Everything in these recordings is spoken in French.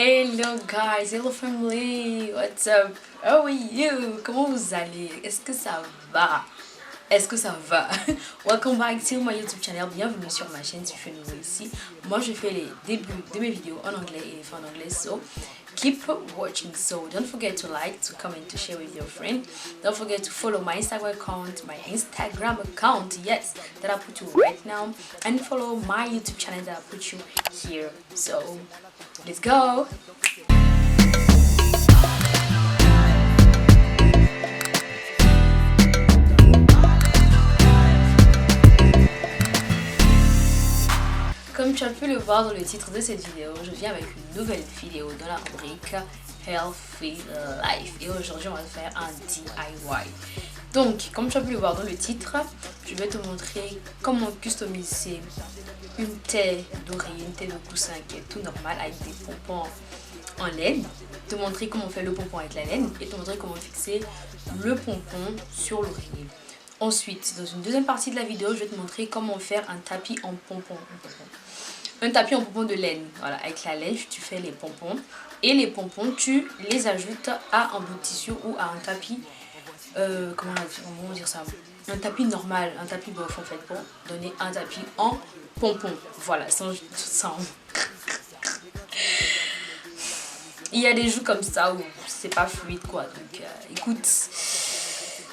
Hello guys, hello family, what's up? How are you? Comment vous allez? Est-ce que ça va? Est-ce que ça va? Welcome back to my YouTube channel. Bienvenue sur ma chaîne si tu es nouveau ici. Moi je fais les débuts de mes vidéos en anglais et les fins en anglais. So keep watching. So don't forget to like, to comment, to share with your friend. Don't forget to follow my Instagram account, yes, that I put you right now, and follow my YouTube channel that I put you here. So let's go. Comme tu as pu le voir dans le titre de cette vidéo, je viens avec une nouvelle vidéo dans la rubrique Healthy Life. Et aujourd'hui, on va faire un DIY. Donc, comme tu as pu le voir dans le titre, je vais te montrer comment customiser une tête d'oreiller, une tête de coussin qui est tout normal avec des pompons en laine. Te montrer comment faire le pompon avec la laine et te montrer comment fixer le pompon sur l'oreiller. Ensuite, dans une deuxième partie de la vidéo, je vais te montrer comment faire un tapis en pompon. Un tapis en pompon de laine. Voilà, avec la laine, tu fais les pompons. Et les pompons, tu les ajoutes à un bout de tissu ou à un tapis. Comment on va dire ça? Un tapis normal, un tapis bof en fait, pour donner un tapis en pompon. Voilà, sans... Il y a des jours comme ça où c'est pas fluide quoi. Donc écoute,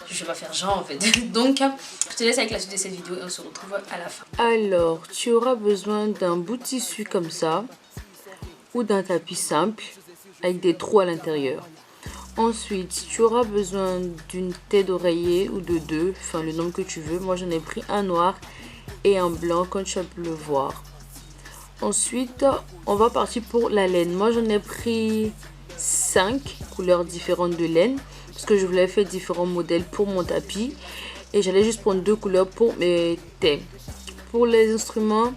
je vais pas faire genre en fait. Donc je te laisse avec la suite de cette vidéo et on se retrouve à la fin. Alors tu auras besoin d'un bout de tissu comme ça ou d'un tapis simple avec des trous à l'intérieur. Ensuite tu auras besoin d'une tête d'oreiller ou de deux, enfin le nombre que tu veux. Moi j'en ai pris un noir et un blanc comme tu as pu le voir. Ensuite on va partir pour la laine. Moi j'en ai pris 5 couleurs différentes de laine parce que je voulais faire différents modèles pour mon tapis et j'allais juste prendre 2 couleurs pour mes têtes. Pour les instruments,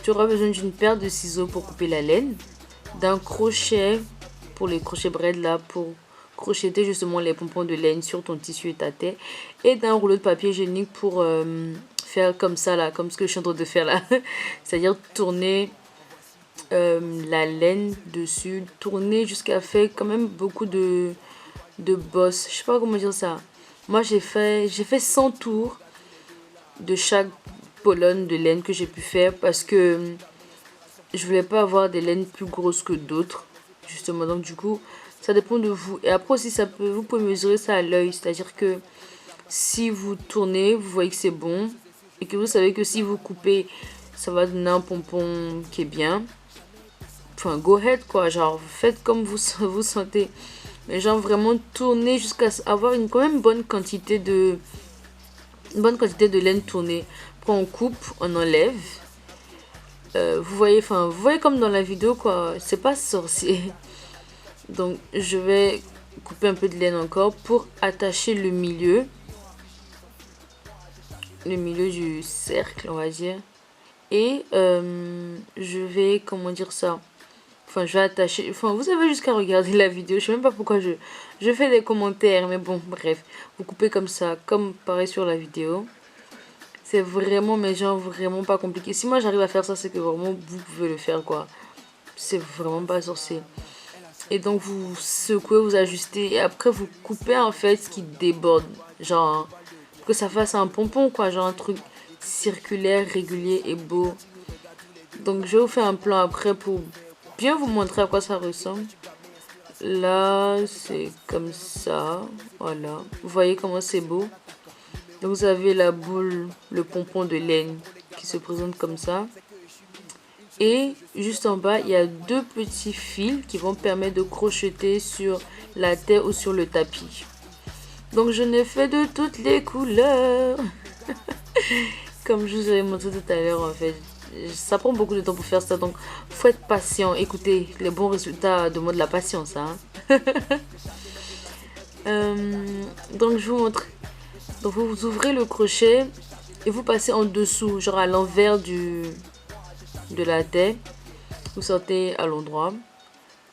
tu auras besoin d'une paire de ciseaux pour couper la laine, d'un crochet pour les crochets braids là pour crocheter justement les pompons de laine sur ton tissu et ta tête, et d'un rouleau de papier hygiénique pour faire comme ça là, comme ce que je suis en train de faire là, c'est-à-dire tourner la laine dessus, tourner jusqu'à faire quand même beaucoup de bosses, je sais pas comment dire ça. Moi j'ai fait 100 tours de chaque polone de laine que j'ai pu faire parce que je voulais pas avoir des laines plus grosses que d'autres justement, donc du coup ça dépend de vous. Et après aussi vous pouvez mesurer ça à l'œil, c'est à dire que si vous tournez vous voyez que c'est bon et que vous savez que si vous coupez ça va donner un pompon qui est bien. Enfin go ahead quoi, genre faites comme vous sentez, mais genre vraiment tourner jusqu'à avoir quand même bonne quantité de laine tournée. Après on coupe, on enlève. Vous voyez comme dans la vidéo quoi, c'est pas sorcier. Donc je vais couper un peu de laine encore pour attacher le milieu du cercle on va dire. Et je vais, comment dire ça, je vais attacher, vous avez jusqu'à regarder la vidéo, je sais même pas pourquoi je fais des commentaires, mais bon, bref, vous coupez comme ça, comme pareil sur la vidéo. C'est vraiment, mais genre vraiment pas compliqué. Si moi j'arrive à faire ça, c'est que vraiment vous pouvez le faire quoi. C'est vraiment pas sorcier. Et donc vous secouez, vous ajustez, et après vous coupez en fait ce qui déborde, genre pour que ça fasse un pompon quoi, genre un truc circulaire, régulier et beau. Donc je vais vous faire un plan après pour bien vous montrer à quoi ça ressemble. Là c'est comme ça, voilà, vous voyez comment c'est beau. Donc vous avez la boule, le pompon de laine qui se présente comme ça, et juste en bas il y a 2 petits fils qui vont permettre de crocheter sur la terre ou sur le tapis. Donc je n'ai fait de toutes les couleurs comme je vous avais montré tout à l'heure. En fait ça prend beaucoup de temps pour faire ça, donc faut être patient. Écoutez, les bons résultats demandent de la patience hein. Donc je vous montre. Donc vous ouvrez le crochet et vous passez en dessous, genre à l'envers de la tête. Vous sortez à l'endroit,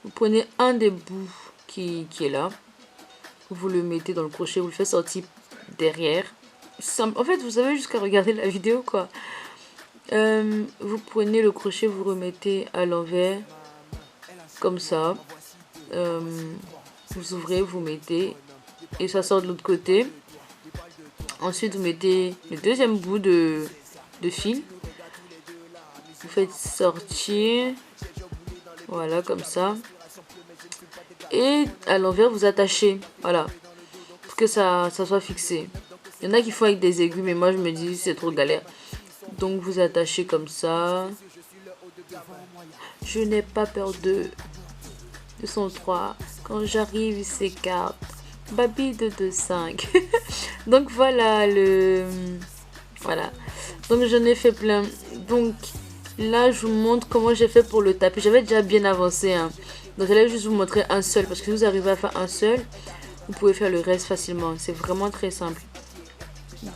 vous prenez un des bouts qui est là, vous le mettez dans le crochet, vous le faites sortir derrière. En fait vous avez jusqu'à regarder la vidéo quoi. Vous prenez le crochet, vous remettez à l'envers, comme ça. Vous ouvrez, vous mettez et ça sort de l'autre côté. Ensuite vous mettez le deuxième bout de fil, vous faites sortir, voilà, comme ça, et à l'envers vous attachez, voilà, pour que ça soit fixé. Il y en a qui font avec des aiguilles, mais moi je me dis c'est trop galère, donc vous attachez comme ça. Je n'ai pas peur de 203, quand j'arrive il s'écarte, Baby de 2,5. Donc voilà voilà. Donc j'en ai fait plein. Donc là je vous montre comment j'ai fait pour le tapis. J'avais déjà bien avancé, hein. Donc j'allais juste vous montrer un seul, parce que si vous arrivez à faire un seul, vous pouvez faire le reste facilement. C'est vraiment très simple.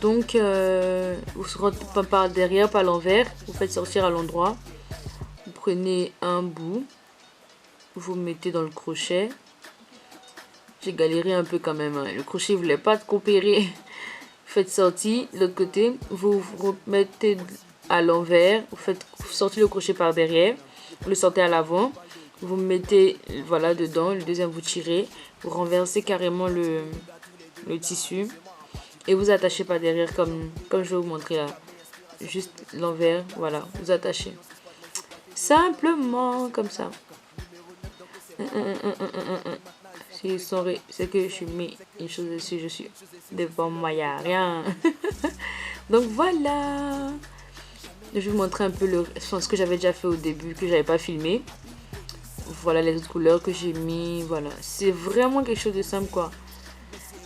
Donc vous rentrez pas par derrière, par l'envers. Vous faites sortir à l'endroit. Vous prenez un bout, vous mettez dans le crochet. J'ai galéré un peu quand même, hein. Le crochet ne voulait pas coopérer. Vous faites sortir de l'autre côté, vous remettez à l'envers, vous faites sortir le crochet par derrière, vous le sortez à l'avant, vous mettez voilà dedans, le deuxième vous tirez, vous renversez carrément le tissu et vous attachez par derrière comme je vais vous montrer là. Juste l'envers, voilà, vous attachez. Simplement comme ça. C'est que je mets une chose dessus, je suis devant moi, il n'y a rien. Donc voilà. Je vais vous montrer un peu ce que j'avais déjà fait au début, que j'avais pas filmé. Voilà les autres couleurs que j'ai mis. Voilà, c'est vraiment quelque chose de simple quoi.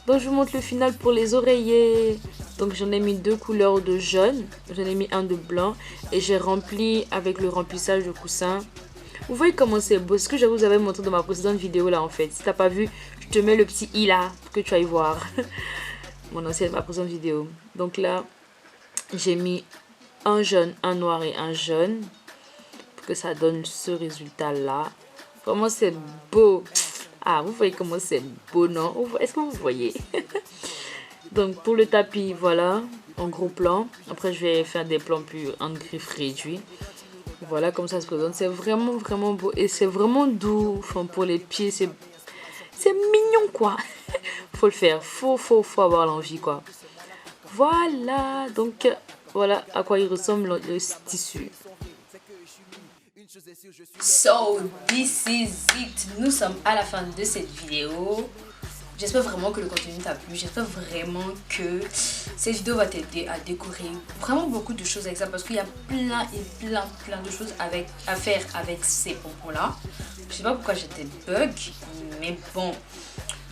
Donc je vous montre le final pour les oreillers. Donc j'en ai mis 2 couleurs de jaune, j'en ai mis un de blanc et j'ai rempli avec le remplissage de coussin. Vous voyez comment c'est beau, ce que je vous avais montré dans ma précédente vidéo là en fait. Si t'as pas vu, je te mets le petit i là pour que tu ailles voir mon ancienne, ma précédente vidéo. Donc là, j'ai mis un jaune, un noir et un jaune pour que ça donne ce résultat là. Vraiment c'est beau. Ah, vous voyez comment c'est beau, non? Est-ce que vous voyez? Donc pour le tapis, voilà, en gros plan. Après je vais faire des plans plus en griffe réduit. Voilà comme ça se présente. C'est vraiment vraiment beau et c'est vraiment doux. Enfin, pour les pieds, c'est mignon quoi. Faut le faire. Faut avoir l'envie quoi. Voilà. Donc voilà à quoi il ressemble le tissu. So this is it. Nous sommes à la fin de cette vidéo. J'espère vraiment que le contenu t'a plu. J'espère vraiment que cette vidéo va t'aider à décorer vraiment beaucoup de choses avec ça. Parce qu'il y a plein de choses à faire avec ces pompons là. Je sais pas pourquoi j'étais bug. Mais bon.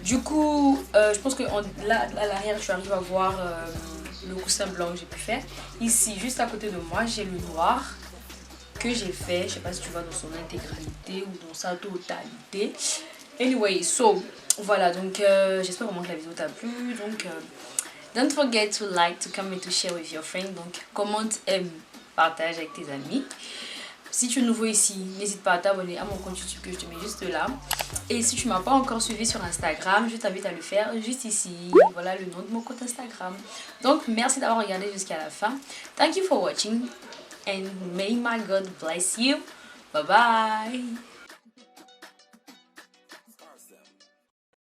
Du coup, je pense que là à l'arrière tu arrives à voir le coussin blanc que j'ai pu faire. Ici, juste à côté de moi, j'ai le noir que j'ai fait. Je sais pas si tu vois dans son intégralité ou dans sa totalité. Anyway, so voilà, donc j'espère vraiment que la vidéo t'a plu. Donc don't forget to like, to comment, to share with your friends. Donc commente, aime, partage avec tes amis. Si tu es nouveau ici, n'hésite pas à t'abonner à mon compte YouTube que je te mets juste là. Et si tu ne m'as pas encore suivi sur Instagram, je t'invite à le faire juste ici. Voilà le nom de mon compte Instagram. Donc merci d'avoir regardé jusqu'à la fin. Thank you for watching and may my God bless you. Bye bye.